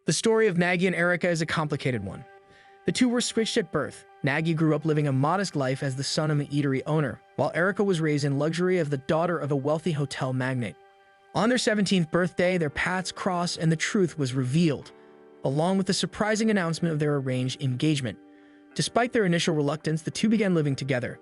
The story of Nagi and Erika is a complicated one. The two were switched at birth. Nagi grew up living a modest life as the son of an eatery owner, while Erika was raised in luxury as the daughter of a wealthy hotel magnate. On their 17th birthday, their paths crossed and the truth was revealed, along with the surprising announcement of their arranged engagement. Despite their initial reluctance, the two began living together.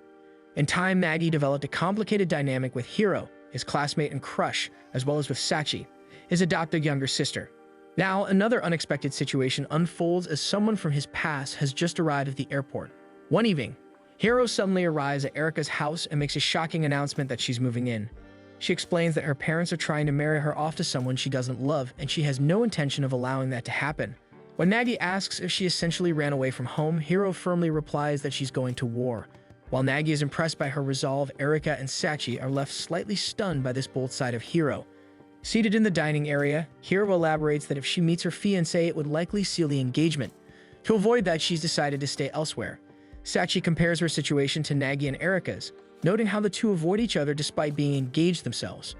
In time, Nagi developed a complicated dynamic with Hiro, his classmate and crush, as well as with Sachi, his adopted younger sister. Now, another unexpected situation unfolds as someone from his past has just arrived at the airport. One evening, Hiro suddenly arrives at Erika's house and makes a shocking announcement that she's moving in. She explains that her parents are trying to marry her off to someone she doesn't love, and she has no intention of allowing that to happen. When Nagi asks if she essentially ran away from home, Hiro firmly replies that she's going to war. While Nagi is impressed by her resolve, Erika and Sachi are left slightly stunned by this bold side of Hiro. Seated in the dining area, Hiro elaborates that if she meets her fiancé, it would likely seal the engagement. To avoid that, she's decided to stay elsewhere. Sachi compares her situation to Nagi and Erika's, noting how the two avoid each other despite being engaged themselves.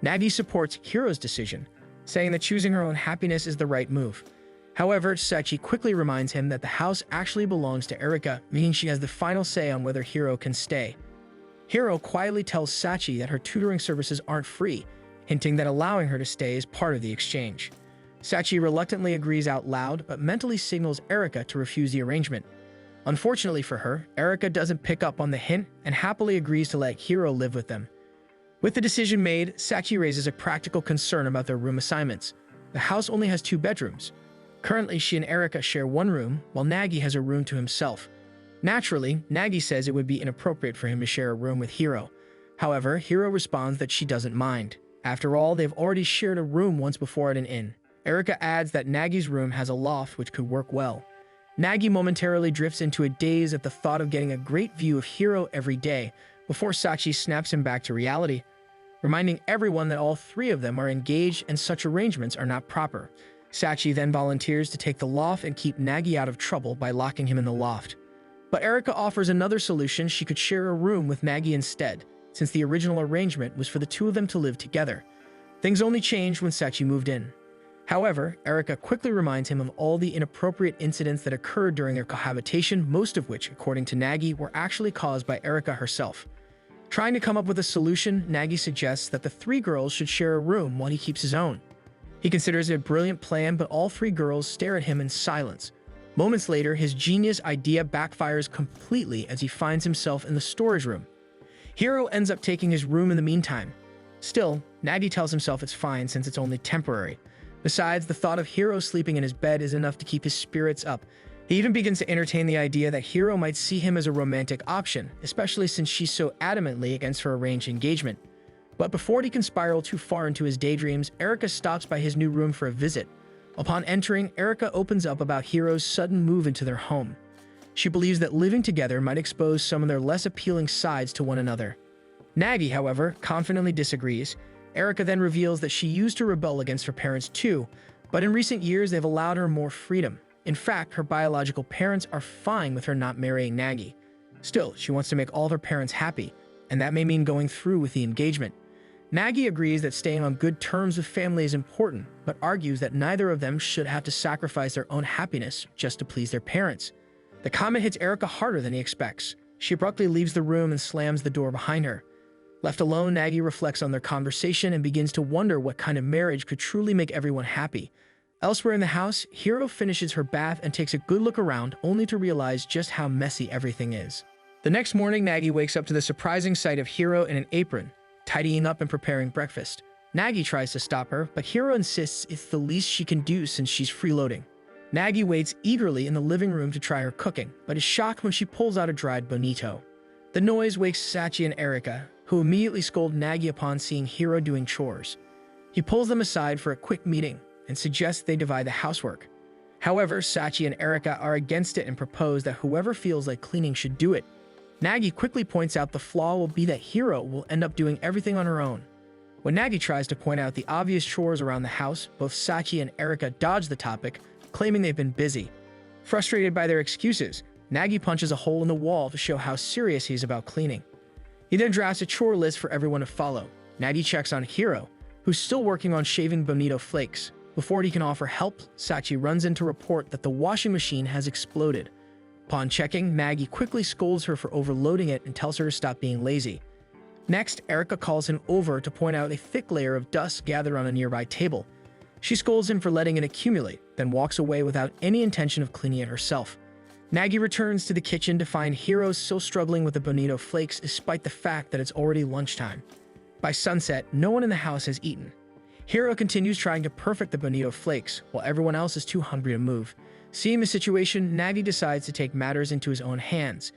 Nagi supports Hiro's decision, saying that choosing her own happiness is the right move. However, Sachi quickly reminds him that the house actually belongs to Erika, meaning she has the final say on whether Hiro can stay. Hiro quietly tells Sachi that her tutoring services aren't free, hinting that allowing her to stay is part of the exchange. Sachi reluctantly agrees out loud, but mentally signals Erika to refuse the arrangement. Unfortunately for her, Erika doesn't pick up on the hint and happily agrees to let Hiro live with them. With the decision made, Sachi raises a practical concern about their room assignments. The house only has 2 bedrooms. Currently, she and Erika share one room, while Nagi has a room to himself. Naturally, Nagi says it would be inappropriate for him to share a room with Hiro. However, Hiro responds that she doesn't mind. After all, they've already shared a room once before at an inn. Erika adds that Nagi's room has a loft which could work well. Nagi momentarily drifts into a daze at the thought of getting a great view of Hiro every day, before Sachi snaps him back to reality, reminding everyone that all 3 of them are engaged and such arrangements are not proper. Sachi then volunteers to take the loft and keep Nagi out of trouble by locking him in the loft. But Erika offers another solution: she could share a room with Nagi instead, since the original arrangement was for the 2 of them to live together. Things only changed when Sachi moved in. However, Erika quickly reminds him of all the inappropriate incidents that occurred during their cohabitation, most of which, according to Nagi, were actually caused by Erika herself. Trying to come up with a solution, Nagi suggests that the 3 girls should share a room while he keeps his own. He considers it a brilliant plan, but all 3 girls stare at him in silence. Moments later, his genius idea backfires completely as he finds himself in the storage room. Hiro ends up taking his room in the meantime. Still, Nagi tells himself it's fine since it's only temporary. Besides, the thought of Hiro sleeping in his bed is enough to keep his spirits up. He even begins to entertain the idea that Hiro might see him as a romantic option, especially since she's so adamantly against her arranged engagement. But before he can spiral too far into his daydreams, Erika stops by his new room for a visit. Upon entering, Erika opens up about Hiro's sudden move into their home. She believes that living together might expose some of their less appealing sides to one another. Nagi, however, confidently disagrees. Erika then reveals that she used to rebel against her parents too, but in recent years they've allowed her more freedom. In fact, her biological parents are fine with her not marrying Nagi. Still, she wants to make all of her parents happy, and that may mean going through with the engagement. Nagi agrees that staying on good terms with family is important, but argues that neither of them should have to sacrifice their own happiness just to please their parents. The comment hits Erika harder than he expects. She abruptly leaves the room and slams the door behind her. Left alone, Nagi reflects on their conversation and begins to wonder what kind of marriage could truly make everyone happy. Elsewhere in the house, Hiro finishes her bath and takes a good look around, only to realize just how messy everything is. The next morning, Nagi wakes up to the surprising sight of Hiro in an apron, tidying up and preparing breakfast. Nagi tries to stop her, but Hiro insists it's the least she can do since she's freeloading. Nagi waits eagerly in the living room to try her cooking, but is shocked when she pulls out a dried bonito. The noise wakes Sachi and Erika, who immediately scold Nagi upon seeing Hiro doing chores. He pulls them aside for a quick meeting and suggests they divide the housework. However, Sachi and Erika are against it and propose that whoever feels like cleaning should do it. Nagi quickly points out the flaw will be that Hiro will end up doing everything on her own. When Nagi tries to point out the obvious chores around the house, both Sachi and Erika dodge the topic, claiming they've been busy. Frustrated by their excuses, Nagi punches a hole in the wall to show how serious he is about cleaning. He then drafts a chore list for everyone to follow. Nagi checks on Hiro, who's still working on shaving bonito flakes. Before he can offer help, Sachi runs in to report that the washing machine has exploded. Upon checking, Nagi quickly scolds her for overloading it and tells her to stop being lazy. Next, Erika calls him over to point out a thick layer of dust gathered on a nearby table. She scolds him for letting it accumulate, then walks away without any intention of cleaning it herself. Nagi returns to the kitchen to find Hiro still struggling with the bonito flakes despite the fact that it's already lunchtime. By sunset, no one in the house has eaten. Hiro continues trying to perfect the bonito flakes, while everyone else is too hungry to move. Seeing the situation, Nagi decides to take matters into his own hands.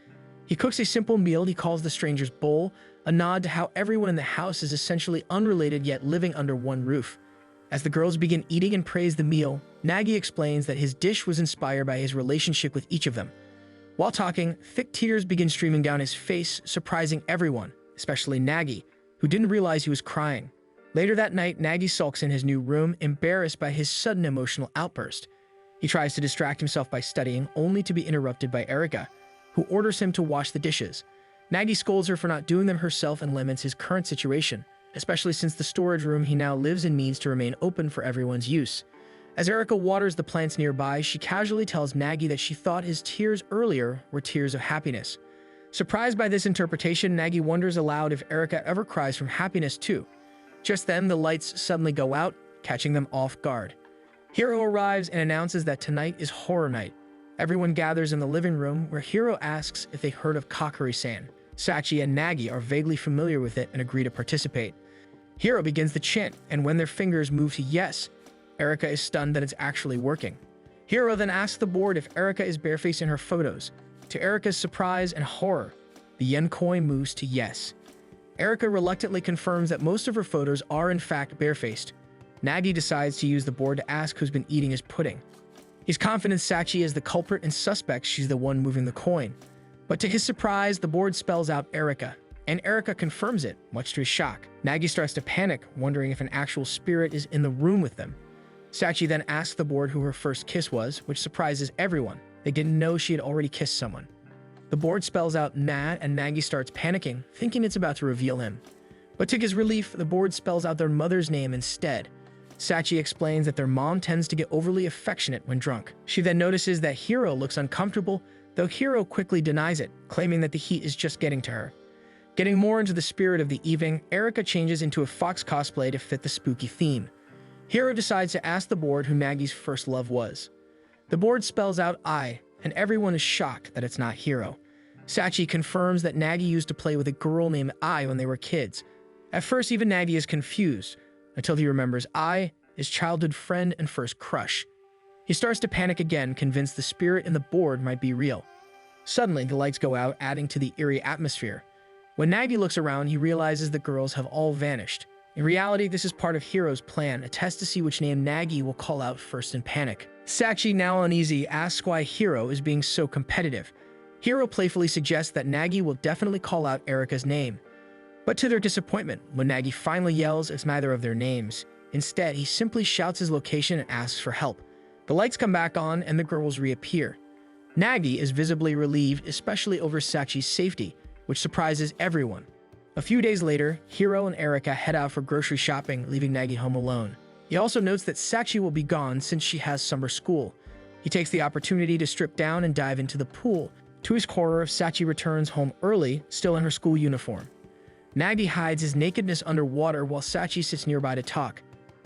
He cooks a simple meal he calls the stranger's bowl, a nod to how everyone in the house is essentially unrelated yet living under one roof. As the girls begin eating and praise the meal, Nagi explains that his dish was inspired by his relationship with each of them. While talking, thick tears begin streaming down his face, surprising everyone, especially Nagi, who didn't realize he was crying. Later that night, Nagi sulks in his new room, embarrassed by his sudden emotional outburst. He tries to distract himself by studying, only to be interrupted by Erika, who orders him to wash the dishes. Nagi scolds her for not doing them herself and laments his current situation, especially since the storage room he now lives in needs to remain open for everyone's use. As Erika waters the plants nearby, she casually tells Nagi that she thought his tears earlier were tears of happiness. Surprised by this interpretation, Nagi wonders aloud if Erika ever cries from happiness too. Just then, the lights suddenly go out, catching them off guard. Hiro arrives and announces that tonight is horror night. Everyone gathers in the living room, where Hiro asks if they heard of Kakuri-san. Sachi and Nagi are vaguely familiar with it and agree to participate. Hiro begins the chant, and when their fingers move to yes, Erika is stunned that it's actually working. Hiro then asks the board if Erika is barefaced in her photos. To Erika's surprise and horror, the yen coin moves to yes. Erika reluctantly confirms that most of her photos are in fact barefaced. Nagi decides to use the board to ask who's been eating his pudding. He's confident Sachi is the culprit and suspects she's the one moving the coin. But to his surprise, the board spells out Erika, and Erika confirms it, much to his shock. Nagi starts to panic, wondering if an actual spirit is in the room with them. Sachi then asks the board who her first kiss was, which surprises everyone. They didn't know she had already kissed someone. The board spells out Nat, and Nagi starts panicking, thinking it's about to reveal him. But to his relief, the board spells out their mother's name instead. Sachi explains that their mom tends to get overly affectionate when drunk. She then notices that Hiro looks uncomfortable, though Hiro quickly denies it, claiming that the heat is just getting to her. Getting more into the spirit of the evening, Erika changes into a fox cosplay to fit the spooky theme. Hiro decides to ask the board who Nagi's first love was. The board spells out I, and everyone is shocked that it's not Hiro. Sachi confirms that Nagi used to play with a girl named Ai when they were kids. At first, even Nagi is confused, until he remembers Ai, his childhood friend and first crush. He starts to panic again, convinced the spirit in the board might be real. Suddenly, the lights go out, adding to the eerie atmosphere. When Nagi looks around, he realizes the girls have all vanished. In reality, this is part of Hiro's plan, a test to see which name Nagi will call out first in panic. Sachi, now uneasy, asks why Hiro is being so competitive. Hiro playfully suggests that Nagi will definitely call out Erika's name. But to their disappointment, when Nagi finally yells, it's neither of their names. Instead, he simply shouts his location and asks for help. The lights come back on and the girls reappear. Nagi is visibly relieved, especially over Sachi's safety, which surprises everyone. A few days later, Hiro and Erika head out for grocery shopping, leaving Nagi home alone. He also notes that Sachi will be gone since she has summer school. He takes the opportunity to strip down and dive into the pool. To his horror, Sachi returns home early, still in her school uniform. Nagi hides his nakedness underwater while Sachi sits nearby to talk.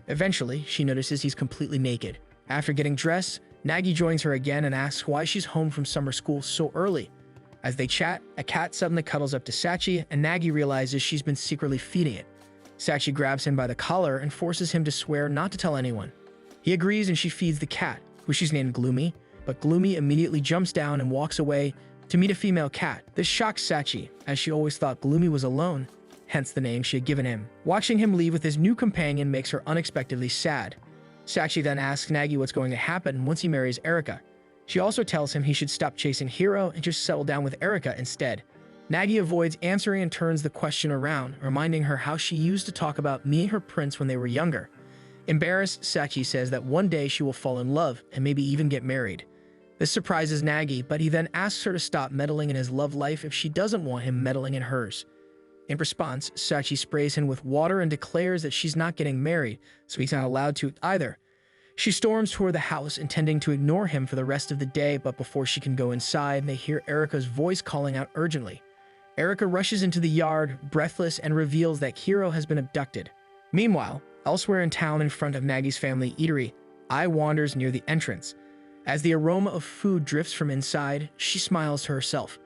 Eventually, she notices he's completely naked. After getting dressed, Nagi joins her again and asks why she's home from summer school so early. As they chat, a cat suddenly cuddles up to Sachi, and Nagi realizes she's been secretly feeding it. Sachi grabs him by the collar and forces him to swear not to tell anyone. He agrees and she feeds the cat, who she's named Gloomy, but Gloomy immediately jumps down and walks away to meet a female cat. This shocks Sachi, as she always thought Gloomy was alone, hence the name she had given him. Watching him leave with his new companion makes her unexpectedly sad. Sachi then asks Nagi what's going to happen once he marries Erika. She also tells him he should stop chasing Hiro and just settle down with Erika instead. Nagi avoids answering and turns the question around, reminding her how she used to talk about meeting her prince when they were younger. Embarrassed, Sachi says that one day she will fall in love and maybe even get married. This surprises Nagi, but he then asks her to stop meddling in his love life if she doesn't want him meddling in hers. In response, Sachi sprays him with water and declares that she's not getting married, so he's not allowed to either. She storms toward the house, intending to ignore him for the rest of the day, but before she can go inside, they hear Erika's voice calling out urgently. Erika rushes into the yard, breathless, and reveals that Hiro has been abducted. Meanwhile, elsewhere in town in front of Nagi's family eatery, Ai wanders near the entrance. As the aroma of food drifts from inside, she smiles to herself.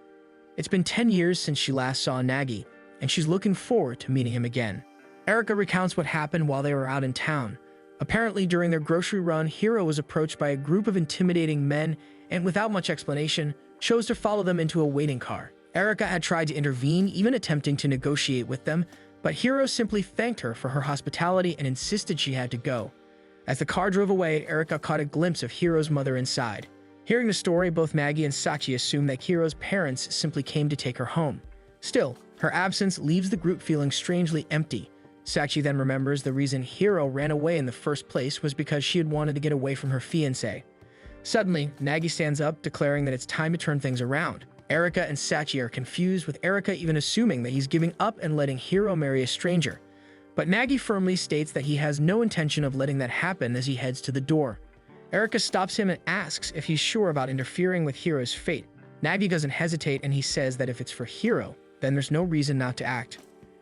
It's been 10 years since she last saw Nagi, and she's looking forward to meeting him again. Erika recounts what happened while they were out in town. Apparently, during their grocery run, Hiro was approached by a group of intimidating men and, without much explanation, chose to follow them into a waiting car. Erika had tried to intervene, even attempting to negotiate with them, but Hiro simply thanked her for her hospitality and insisted she had to go. As the car drove away, Erika caught a glimpse of Hiro's mother inside. Hearing the story, both Nagi and Sachi assume that Hiro's parents simply came to take her home. Still, her absence leaves the group feeling strangely empty. Sachi then remembers the reason Hiro ran away in the first place was because she had wanted to get away from her fiancé. Suddenly, Nagi stands up, declaring that it's time to turn things around. Erika and Sachi are confused, with Erika even assuming that he's giving up and letting Hiro marry a stranger. But Nagi firmly states that he has no intention of letting that happen as he heads to the door. Erika stops him and asks if he's sure about interfering with Hiro's fate. Nagi doesn't hesitate, and he says that if it's for Hiro, then there's no reason not to act.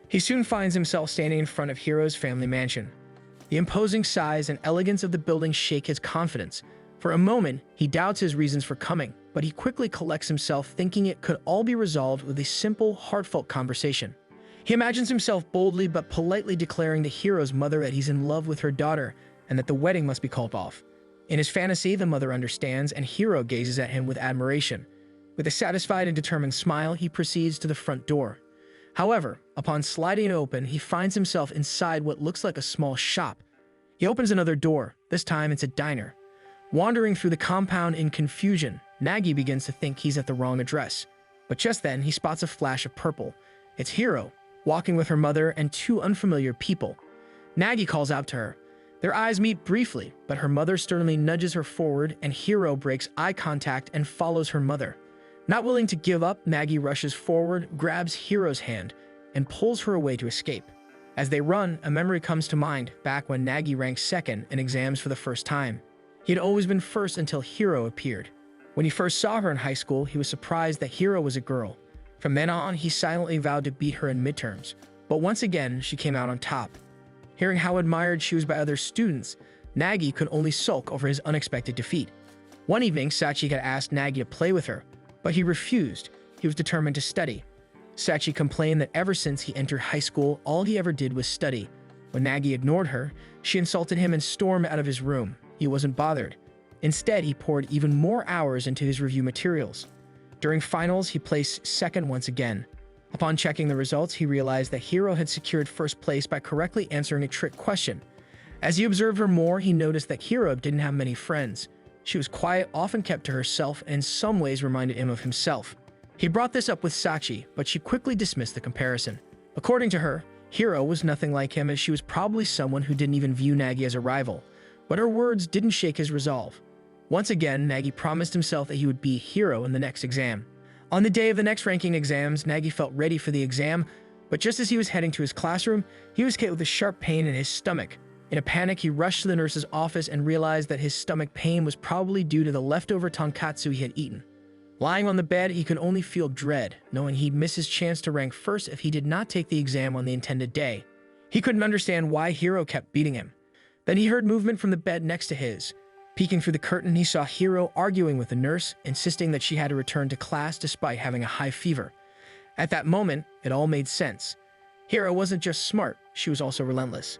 He soon finds himself standing in front of Hiro's family mansion. The imposing size and elegance of the building shake his confidence. For a moment, he doubts his reasons for coming, but he quickly collects himself, thinking it could all be resolved with a simple, heartfelt conversation. He imagines himself boldly but politely declaring to Hiro's mother that he's in love with her daughter and that the wedding must be called off. In his fantasy, the mother understands, and Hiro gazes at him with admiration. With a satisfied and determined smile, he proceeds to the front door. However, upon sliding it open, he finds himself inside what looks like a small shop. He opens another door. This time, it's a diner. Wandering through the compound in confusion, Nagi begins to think he's at the wrong address. But just then, he spots a flash of purple. It's Hiro, walking with her mother and two unfamiliar people. Nagi calls out to her. Their eyes meet briefly, but her mother sternly nudges her forward, and Hiro breaks eye contact and follows her mother. Not willing to give up, Nagi rushes forward, grabs Hiro's hand, and pulls her away to escape. As they run, a memory comes to mind back when Nagi ranked second in exams for the first time. He had always been first until Hiro appeared. When he first saw her in high school, he was surprised that Hiro was a girl. From then on, he silently vowed to beat her in midterms, but once again, she came out on top. Hearing how admired she was by other students, Nagi could only sulk over his unexpected defeat. One evening, Sachi had asked Nagi to play with her, but he refused. He was determined to study. Sachi complained that ever since he entered high school, all he ever did was study. When Nagi ignored her, she insulted him and stormed out of his room. He wasn't bothered. Instead, he poured even more hours into his review materials. During finals, he placed second once again. Upon checking the results, he realized that Hiro had secured first place by correctly answering a trick question. As he observed her more, he noticed that Hiro didn't have many friends. She was quiet, often kept to herself, and in some ways reminded him of himself. He brought this up with Sachi, but she quickly dismissed the comparison. According to her, Hiro was nothing like him, as she was probably someone who didn't even view Nagi as a rival. But her words didn't shake his resolve. Once again, Nagi promised himself that he would be Hiro in the next exam. On the day of the next ranking exams, Nagi felt ready for the exam, but just as he was heading to his classroom, he was hit with a sharp pain in his stomach. In a panic, he rushed to the nurse's office and realized that his stomach pain was probably due to the leftover tonkatsu he had eaten. Lying on the bed, he could only feel dread, knowing he'd miss his chance to rank first if he did not take the exam on the intended day. He couldn't understand why Hiro kept beating him. Then he heard movement from the bed next to his. Peeking through the curtain, he saw Hiro arguing with the nurse, insisting that she had to return to class despite having a high fever. At that moment, it all made sense. Hiro wasn't just smart, she was also relentless.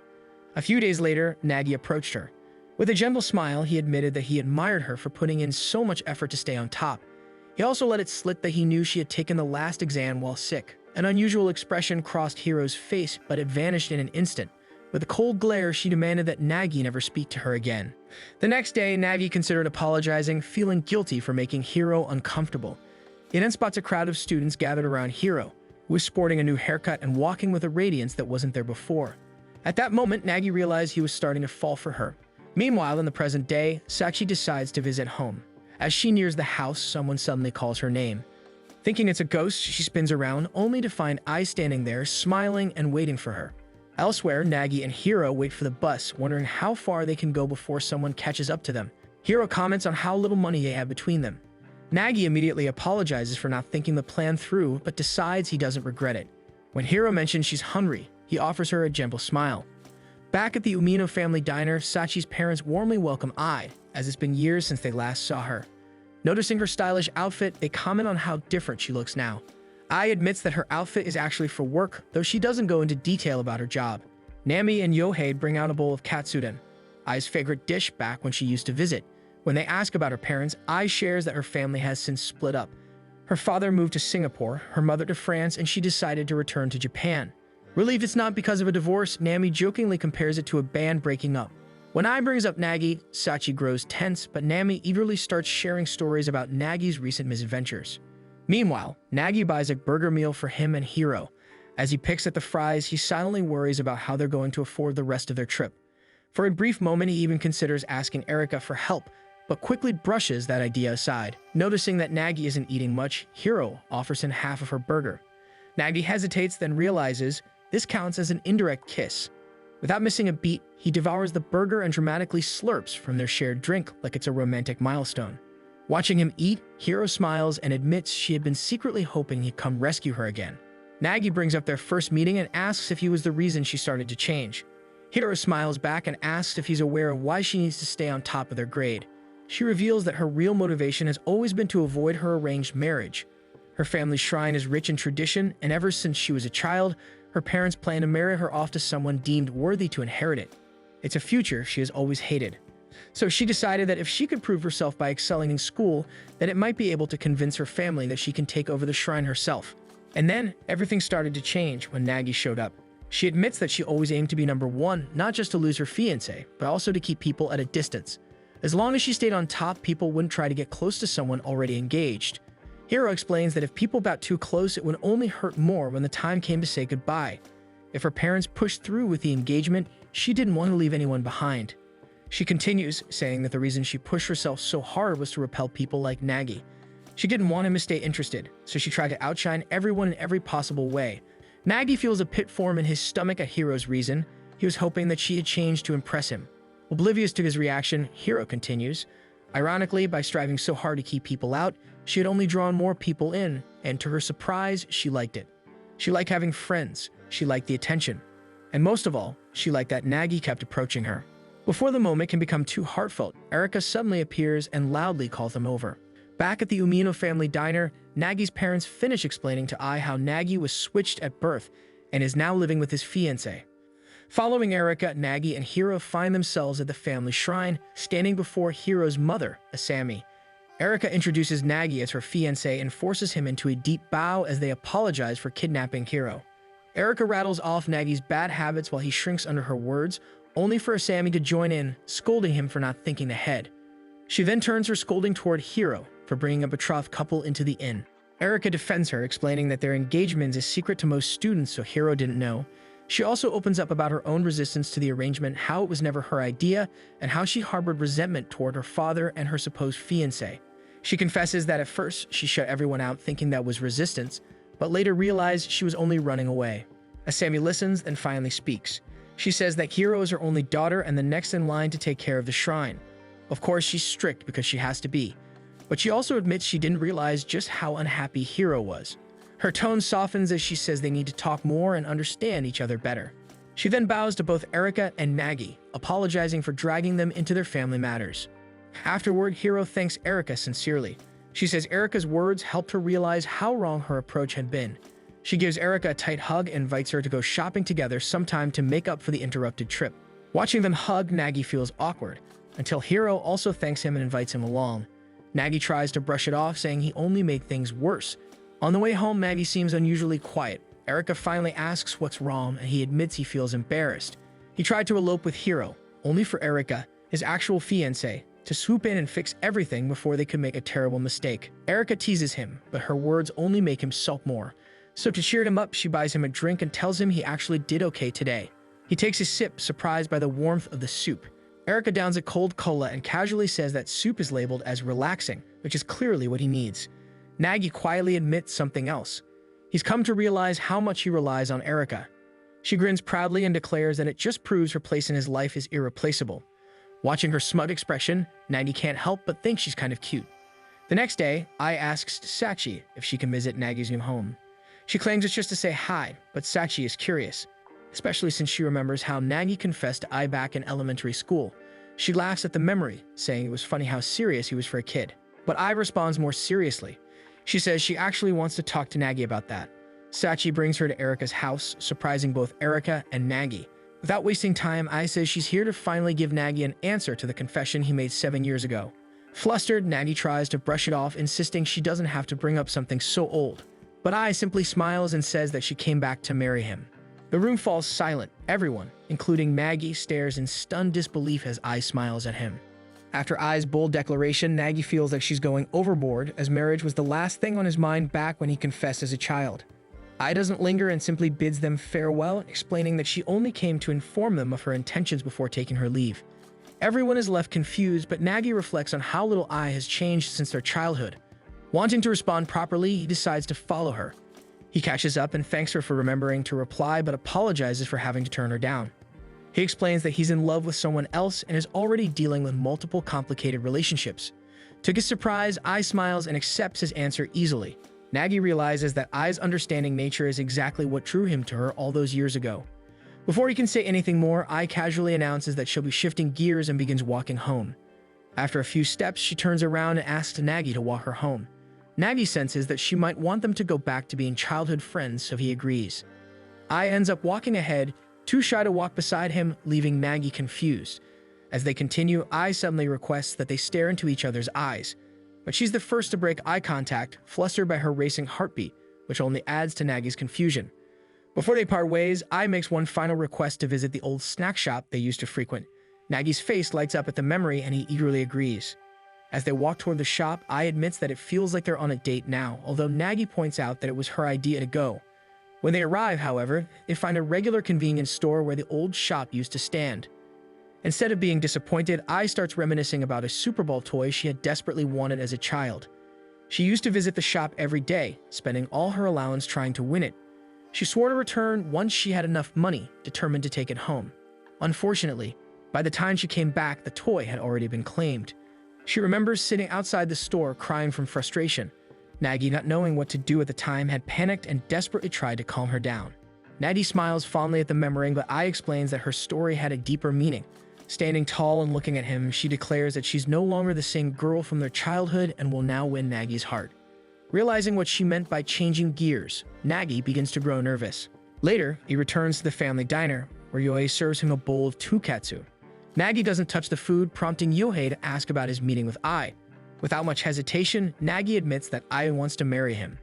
A few days later, Nagi approached her. With a gentle smile, he admitted that he admired her for putting in so much effort to stay on top. He also let it slip that he knew she had taken the last exam while sick. An unusual expression crossed Hiro's face, but it vanished in an instant. With a cold glare, she demanded that Nagi never speak to her again. The next day, Nagi considered apologizing, feeling guilty for making Hiro uncomfortable. He then spots a crowd of students gathered around Hiro, who was sporting a new haircut and walking with a radiance that wasn't there before. At that moment, Nagi realized he was starting to fall for her. Meanwhile, in the present day, Sachi decides to visit home. As she nears the house, someone suddenly calls her name. Thinking it's a ghost, she spins around, only to find Ai standing there, smiling and waiting for her. Elsewhere, Nagi and Hiro wait for the bus, wondering how far they can go before someone catches up to them. Hiro comments on how little money they have between them. Nagi immediately apologizes for not thinking the plan through, but decides he doesn't regret it. When Hiro mentions she's hungry, he offers her a gentle smile. Back at the Umino family diner, Sachi's parents warmly welcome Ai, as it's been years since they last saw her. Noticing her stylish outfit, they comment on how different she looks now. Ai admits that her outfit is actually for work, though she doesn't go into detail about her job. Nami and Yohei bring out a bowl of katsuden, Ai's favorite dish back when she used to visit. When they ask about her parents, Ai shares that her family has since split up. Her father moved to Singapore, her mother to France, and she decided to return to Japan. Relieved it's not because of a divorce, Nami jokingly compares it to a band breaking up. When Ai brings up Nagi, Sachi grows tense, but Nami eagerly starts sharing stories about Nagi's recent misadventures. Meanwhile, Nagi buys a burger meal for him and Hiro. As he picks at the fries, he silently worries about how they're going to afford the rest of their trip. For a brief moment, he even considers asking Erika for help, but quickly brushes that idea aside. Noticing that Nagi isn't eating much, Hiro offers him half of her burger. Nagi hesitates, then realizes this counts as an indirect kiss. Without missing a beat, he devours the burger and dramatically slurps from their shared drink like it's a romantic milestone. Watching him eat, Hiro smiles and admits she had been secretly hoping he'd come rescue her again. Nagi brings up their first meeting and asks if he was the reason she started to change. Hiro smiles back and asks if he's aware of why she needs to stay on top of their grade. She reveals that her real motivation has always been to avoid her arranged marriage. Her family's shrine is rich in tradition, and ever since she was a child, her parents plan to marry her off to someone deemed worthy to inherit it. It's a future she has always hated. So she decided that if she could prove herself by excelling in school, then it might be able to convince her family that she can take over the shrine herself. And then, everything started to change when Nagi showed up. She admits that she always aimed to be number one, not just to lose her fiancé, but also to keep people at a distance. As long as she stayed on top, people wouldn't try to get close to someone already engaged. Hiro explains that if people got too close, it would only hurt more when the time came to say goodbye. If her parents pushed through with the engagement, she didn't want to leave anyone behind. She continues, saying that the reason she pushed herself so hard was to repel people like Nagi. She didn't want him to stay interested, so she tried to outshine everyone in every possible way. Nagi feels a pit form in his stomach at Hiro's reason. He was hoping that she had changed to impress him. Oblivious to his reaction, Hiro continues. Ironically, by striving so hard to keep people out, she had only drawn more people in, and to her surprise, she liked it. She liked having friends, she liked the attention, and most of all, she liked that Nagi kept approaching her. Before the moment can become too heartfelt, Erika suddenly appears and loudly calls them over. Back at the Umino family diner, Nagi's parents finish explaining to Ai how Nagi was switched at birth and is now living with his fiancé. Following Erika, Nagi and Hiro find themselves at the family shrine, standing before Hiro's mother, Asami. Erika introduces Nagi as her fiancé and forces him into a deep bow as they apologize for kidnapping Hiro. Erika rattles off Nagi's bad habits while he shrinks under her words, only for Asami to join in, scolding him for not thinking ahead. She then turns her scolding toward Hiro for bringing a betrothed couple into the inn. Erika defends her, explaining that their engagement is secret to most students, so Hiro didn't know. She also opens up about her own resistance to the arrangement, how it was never her idea, and how she harbored resentment toward her father and her supposed fiancé. She confesses that at first she shut everyone out thinking that was resistance, but later realized she was only running away. Asami listens and finally speaks. She says that Hiro is her only daughter and the next in line to take care of the shrine. Of course, she's strict because she has to be, but she also admits she didn't realize just how unhappy Hiro was. Her tone softens as she says they need to talk more and understand each other better. She then bows to both Erika and Nagi, apologizing for dragging them into their family matters. Afterward, Hiro thanks Erika sincerely. She says Erika's words helped her realize how wrong her approach had been. She gives Erika a tight hug and invites her to go shopping together sometime to make up for the interrupted trip. Watching them hug, Nagi feels awkward, until Hiro also thanks him and invites him along. Nagi tries to brush it off, saying he only made things worse. On the way home, Nagi seems unusually quiet. Erika finally asks what's wrong, and he admits he feels embarrassed. He tried to elope with Hiro, only for Erika, his actual fiancé, to swoop in and fix everything before they could make a terrible mistake. Erika teases him, but her words only make him sulk more. So to cheer him up, she buys him a drink and tells him he actually did okay today. He takes a sip, surprised by the warmth of the soup. Erika downs a cold cola and casually says that soup is labeled as relaxing, which is clearly what he needs. Nagi quietly admits something else. He's come to realize how much he relies on Erika. She grins proudly and declares that it just proves her place in his life is irreplaceable. Watching her smug expression, Nagi can't help but think she's kind of cute. The next day, Ai asks Sachi if she can visit Nagi's new home. She claims it's just to say hi, but Sachi is curious, especially since she remembers how Nagi confessed to Ai back in elementary school. She laughs at the memory, saying it was funny how serious he was for a kid. But Ai responds more seriously. She says she actually wants to talk to Nagi about that. Sachi brings her to Erika's house, surprising both Erika and Nagi. Without wasting time, Ai says she's here to finally give Nagi an answer to the confession he made 7 years ago. Flustered, Nagi tries to brush it off, insisting she doesn't have to bring up something so old. But Ai simply smiles and says that she came back to marry him. The room falls silent. Everyone, including Nagi, stares in stunned disbelief as Ai smiles at him. After Ai's bold declaration, Nagi feels like she's going overboard, as marriage was the last thing on his mind back when he confessed as a child. Ai doesn't linger and simply bids them farewell, explaining that she only came to inform them of her intentions before taking her leave. Everyone is left confused, but Nagi reflects on how little Ai has changed since their childhood. Wanting to respond properly, he decides to follow her. He catches up and thanks her for remembering to reply, but apologizes for having to turn her down. He explains that he's in love with someone else and is already dealing with multiple complicated relationships. To his surprise, Ai smiles and accepts his answer easily. Nagi realizes that Ai's understanding nature is exactly what drew him to her all those years ago. Before he can say anything more, Ai casually announces that she'll be shifting gears and begins walking home. After a few steps, she turns around and asks Nagi to walk her home. Nagi senses that she might want them to go back to being childhood friends, so he agrees. Ai ends up walking ahead, too shy to walk beside him, leaving Nagi confused. As they continue, Ai suddenly requests that they stare into each other's eyes, but she's the first to break eye contact, flustered by her racing heartbeat, which only adds to Nagi's confusion. Before they part ways, Ai makes one final request to visit the old snack shop they used to frequent. Nagi's face lights up at the memory and he eagerly agrees. As they walk toward the shop, Ai admits that it feels like they're on a date now, although Nagi points out that it was her idea to go. When they arrive, however, they find a regular convenience store where the old shop used to stand. Instead of being disappointed, Ai starts reminiscing about a Super Bowl toy she had desperately wanted as a child. She used to visit the shop every day, spending all her allowance trying to win it. She swore to return once she had enough money, determined to take it home. Unfortunately, by the time she came back, the toy had already been claimed. She remembers sitting outside the store crying from frustration. Nagi, not knowing what to do at the time, had panicked and desperately tried to calm her down. Nagi smiles fondly at the memory, but Ai explains that her story had a deeper meaning. Standing tall and looking at him, she declares that she's no longer the same girl from their childhood and will now win Nagi's heart. Realizing what she meant by changing gears, Nagi begins to grow nervous. Later, he returns to the family diner, where Yohei serves him a bowl of tonkatsu. Nagi doesn't touch the food, prompting Yohei to ask about his meeting with Ai. Without much hesitation, Nagi admits that Ai wants to marry him.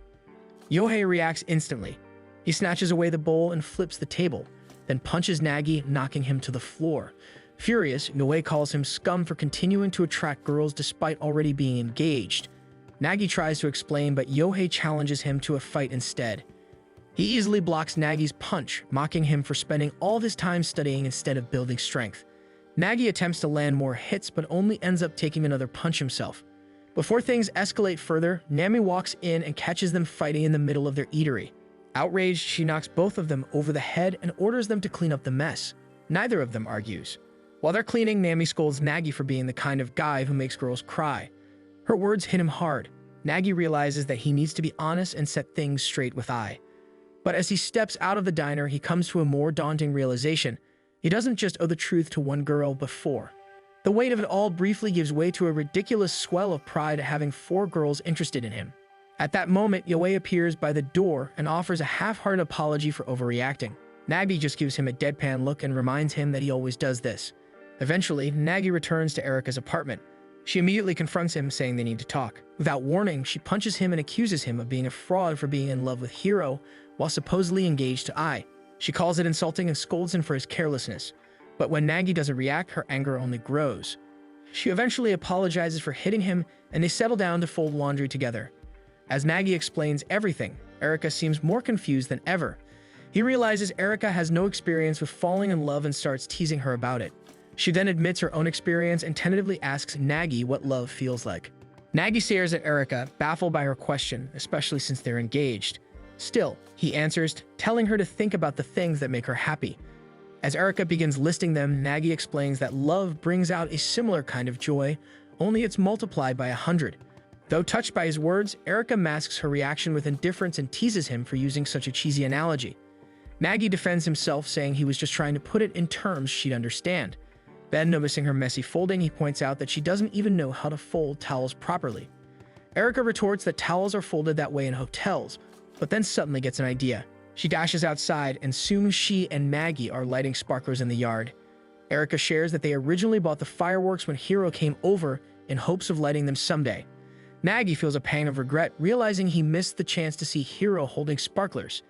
Yohei reacts instantly. He snatches away the bowl and flips the table, then punches Nagi, knocking him to the floor. Furious, Yohei calls him scum for continuing to attract girls despite already being engaged. Nagi tries to explain, but Yohei challenges him to a fight instead. He easily blocks Nagi's punch, mocking him for spending all of his time studying instead of building strength. Nagi attempts to land more hits, but only ends up taking another punch himself. Before things escalate further, Nami walks in and catches them fighting in the middle of their eatery. Outraged, she knocks both of them over the head and orders them to clean up the mess. Neither of them argues. While they're cleaning, Nami scolds Nagi for being the kind of guy who makes girls cry. Her words hit him hard. Nagi realizes that he needs to be honest and set things straight with Ai. But as he steps out of the diner, he comes to a more daunting realization. He doesn't just owe the truth to one girl, but 4. The weight of it all briefly gives way to a ridiculous swell of pride at having 4 girls interested in him. At that moment, Yohei appears by the door and offers a half-hearted apology for overreacting. Nagi just gives him a deadpan look and reminds him that he always does this. Eventually, Nagi returns to Erika's apartment. She immediately confronts him, saying they need to talk. Without warning, she punches him and accuses him of being a fraud for being in love with Hiro while supposedly engaged to Ai. She calls it insulting and scolds him for his carelessness. But when Nagi doesn't react, her anger only grows. She eventually apologizes for hitting him, and they settle down to fold laundry together. As Nagi explains everything, Erika seems more confused than ever. He realizes Erika has no experience with falling in love and starts teasing her about it. She then admits her own experience and tentatively asks Nagi what love feels like. Nagi stares at Erika, baffled by her question, especially since they're engaged. Still, he answers, telling her to think about the things that make her happy. As Erika begins listing them, Nagi explains that love brings out a similar kind of joy, only it's multiplied by 100. Though touched by his words, Erika masks her reaction with indifference and teases him for using such a cheesy analogy. Nagi defends himself, saying he was just trying to put it in terms she'd understand. Then, noticing her messy folding, he points out that she doesn't even know how to fold towels properly. Erika retorts that towels are folded that way in hotels, but then suddenly gets an idea. She dashes outside, and soon she and Nagi are lighting sparklers in the yard. Erika shares that they originally bought the fireworks when Hiro came over in hopes of lighting them someday. Nagi feels a pang of regret, realizing he missed the chance to see Hiro holding sparklers.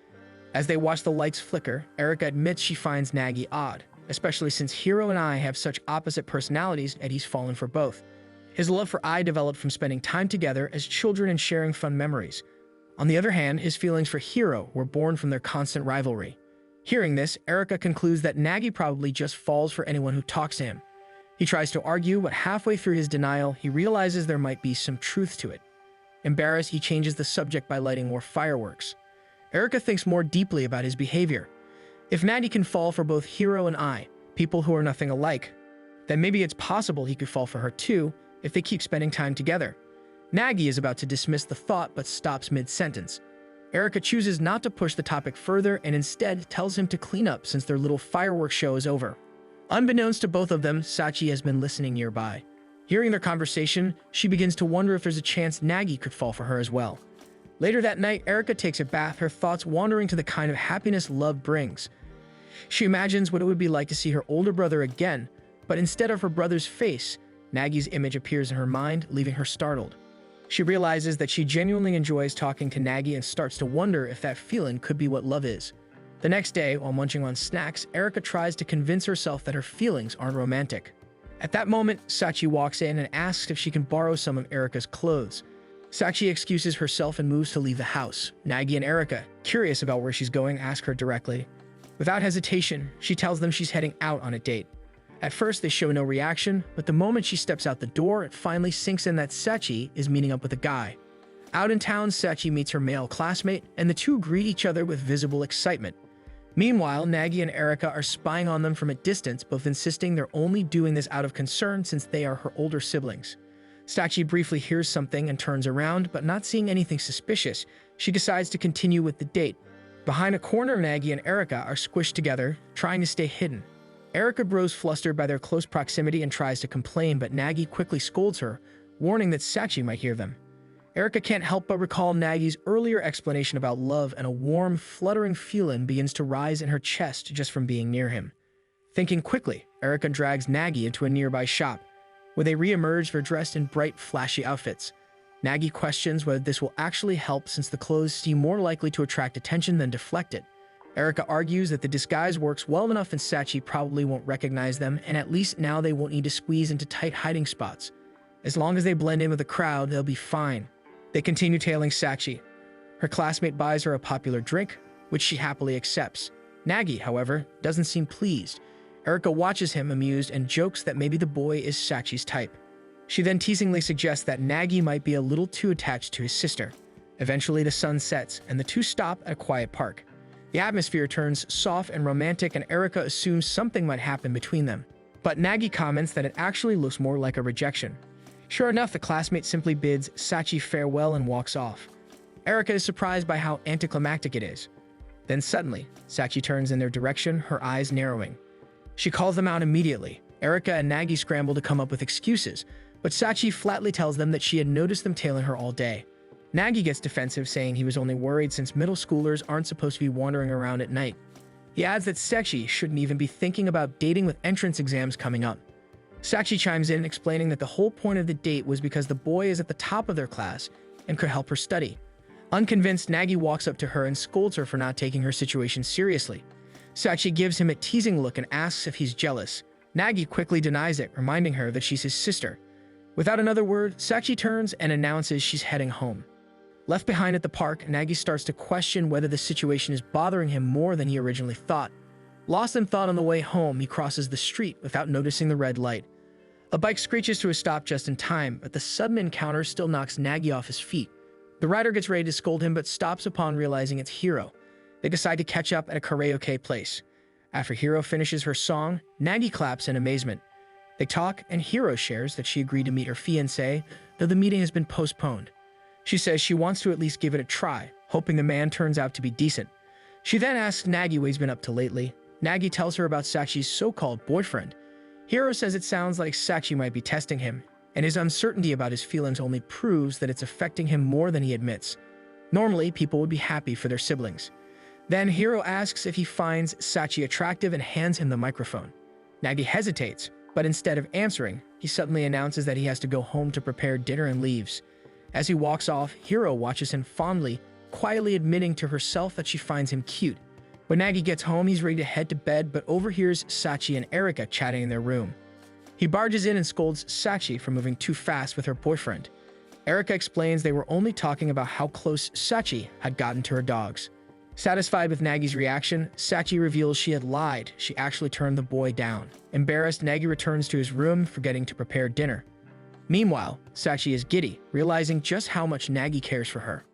As they watch the lights flicker, Erika admits she finds Nagi odd, especially since Hiro and Ai have such opposite personalities and he's fallen for both. His love for Ai developed from spending time together as children and sharing fun memories. On the other hand, his feelings for Hiro were born from their constant rivalry. Hearing this, Erika concludes that Nagi probably just falls for anyone who talks to him. He tries to argue, but halfway through his denial, he realizes there might be some truth to it. Embarrassed, he changes the subject by lighting more fireworks. Erika thinks more deeply about his behavior. If Nagi can fall for both Hiro and Ai, people who are nothing alike, then maybe it's possible he could fall for her too if they keep spending time together. Nagi is about to dismiss the thought but stops mid-sentence. Erika chooses not to push the topic further and instead tells him to clean up since their little fireworks show is over. Unbeknownst to both of them, Sachi has been listening nearby. Hearing their conversation, she begins to wonder if there's a chance Nagi could fall for her as well. Later that night, Erika takes a bath, her thoughts wandering to the kind of happiness love brings. She imagines what it would be like to see her older brother again, but instead of her brother's face, Nagi's image appears in her mind, leaving her startled. She realizes that she genuinely enjoys talking to Nagi and starts to wonder if that feeling could be what love is. The next day, while munching on snacks, Erika tries to convince herself that her feelings aren't romantic. At that moment, Sachi walks in and asks if she can borrow some of Erika's clothes. Sachi excuses herself and moves to leave the house. Nagi and Erika, curious about where she's going, ask her directly. Without hesitation, she tells them she's heading out on a date. At first, they show no reaction, but the moment she steps out the door, it finally sinks in that Sachi is meeting up with a guy. Out in town, Sachi meets her male classmate, and the two greet each other with visible excitement. Meanwhile, Nagi and Erika are spying on them from a distance, both insisting they're only doing this out of concern since they are her older siblings. Sachi briefly hears something and turns around, but not seeing anything suspicious, she decides to continue with the date. Behind a corner, Nagi and Erika are squished together, trying to stay hidden. Erika grows flustered by their close proximity and tries to complain, but Nagi quickly scolds her, warning that Sachi might hear them. Erika can't help but recall Nagi's earlier explanation about love, and a warm, fluttering feeling begins to rise in her chest just from being near him. Thinking quickly, Erika drags Nagi into a nearby shop, where they re-emerge dressed in bright, flashy outfits. Nagi questions whether this will actually help since the clothes seem more likely to attract attention than deflect it. Erika argues that the disguise works well enough and Sachi probably won't recognize them, and at least now they won't need to squeeze into tight hiding spots. As long as they blend in with the crowd, they'll be fine. They continue tailing Sachi. Her classmate buys her a popular drink, which she happily accepts. Nagi, however, doesn't seem pleased. Erika watches him amused and jokes that maybe the boy is Sachi's type. She then teasingly suggests that Nagi might be a little too attached to his sister. Eventually, the sun sets, and the two stop at a quiet park. The atmosphere turns soft and romantic, and Erika assumes something might happen between them. But Nagi comments that it actually looks more like a rejection. Sure enough, the classmate simply bids Sachi farewell and walks off. Erika is surprised by how anticlimactic it is. Then suddenly, Sachi turns in their direction, her eyes narrowing. She calls them out immediately. Erika and Nagi scramble to come up with excuses, but Sachi flatly tells them that she had noticed them tailing her all day. Nagi gets defensive, saying he was only worried since middle schoolers aren't supposed to be wandering around at night. He adds that Sachi shouldn't even be thinking about dating with entrance exams coming up. Sachi chimes in, explaining that the whole point of the date was because the boy is at the top of their class and could help her study. Unconvinced, Nagi walks up to her and scolds her for not taking her situation seriously. Sachi gives him a teasing look and asks if he's jealous. Nagi quickly denies it, reminding her that she's his sister. Without another word, Sachi turns and announces she's heading home. Left behind at the park, Nagi starts to question whether the situation is bothering him more than he originally thought. Lost in thought on the way home, he crosses the street without noticing the red light. A bike screeches to a stop just in time, but the sudden encounter still knocks Nagi off his feet. The writer gets ready to scold him but stops upon realizing it's Hiro. They decide to catch up at a karaoke place. After Hiro finishes her song, Nagi claps in amazement. They talk, and Hiro shares that she agreed to meet her fiancé, though the meeting has been postponed. She says she wants to at least give it a try, hoping the man turns out to be decent. She then asks Nagi what he's been up to lately. Nagi tells her about Sachi's so-called boyfriend. Hiro says it sounds like Sachi might be testing him, and his uncertainty about his feelings only proves that it's affecting him more than he admits. Normally, people would be happy for their siblings. Then Hiro asks if he finds Sachi attractive and hands him the microphone. Nagi hesitates, but instead of answering, he suddenly announces that he has to go home to prepare dinner and leaves. As he walks off, Hiro watches him fondly, quietly admitting to herself that she finds him cute. When Nagi gets home, he's ready to head to bed, but overhears Sachi and Erika chatting in their room. He barges in and scolds Sachi for moving too fast with her boyfriend. Erika explains they were only talking about how close Sachi had gotten to her dogs. Satisfied with Nagi's reaction, Sachi reveals she had lied. She actually turned the boy down. Embarrassed, Nagi returns to his room, forgetting to prepare dinner. Meanwhile, Sachi is giddy, realizing just how much Nagi cares for her.